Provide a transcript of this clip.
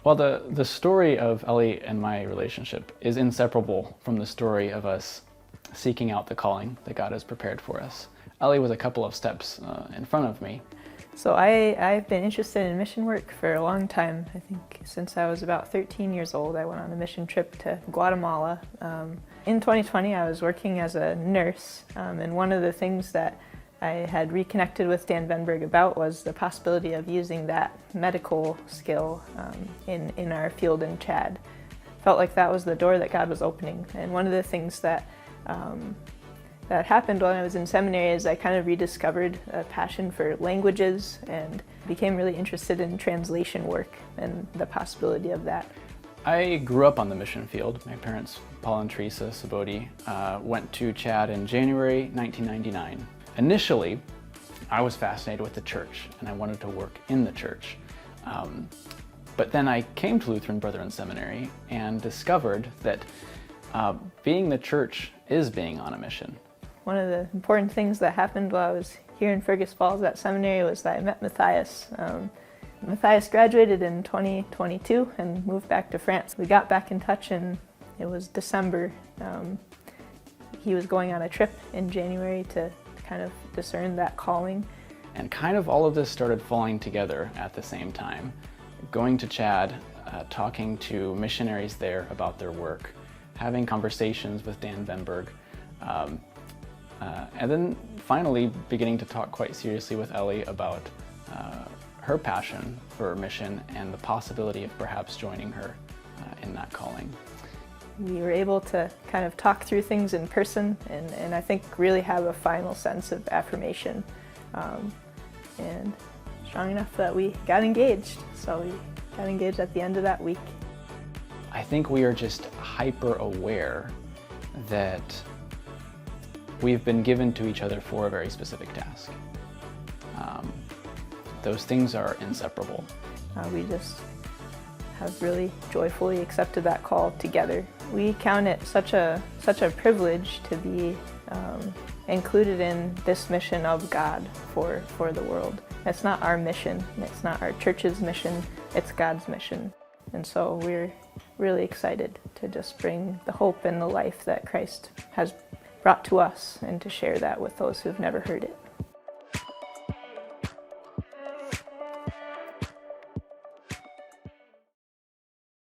Well, the story of Ellie and my relationship is inseparable from the story of us seeking out the calling that God has prepared for us. Ellie was a couple of steps in front of me. So I've been interested in mission work for a long time. I think since I was about 13 years old, I went on a mission trip to Guatemala. In 2020, I was working as a nurse, and one of the things that I had reconnected with Dan Venberg about was the possibility of using that medical skill in our field in Chad. Felt like that was the door that God was opening. And one of the things that happened when I was in seminary is I kind of rediscovered a passion for languages and became really interested in translation work and the possibility of that. I grew up on the mission field. My parents, Paul and Teresa Szobody, went to Chad in January 1999. Initially, I was fascinated with the church and I wanted to work in the church. But then I came to Lutheran Brethren Seminary and discovered that being the church is being on a mission. One of the important things that happened while I was here in Fergus Falls at seminary was that I met Matthias. Matthias graduated in 2022 and moved back to France. We got back in touch and it was December. He was going on a trip in January to kind of discern that calling. And kind of all of this started falling together at the same time. Going to Chad, talking to missionaries there about their work, having conversations with Dan Venberg, and then finally beginning to talk quite seriously with Ellie about her passion for mission and the possibility of perhaps joining her in that calling. We were able to kind of talk through things in person and I think really have a final sense of affirmation and strong enough that we got engaged. So we got engaged at the end of that week. I think we are just hyper aware that we've been given to each other for a very specific task. Those things are inseparable. We just have really joyfully accepted that call together. We count it such a privilege to be included in this mission of God for the world. It's not our mission, it's not our church's mission, it's God's mission. And so we're really excited to just bring the hope and the life that Christ has brought to us and to share that with those who've never heard it.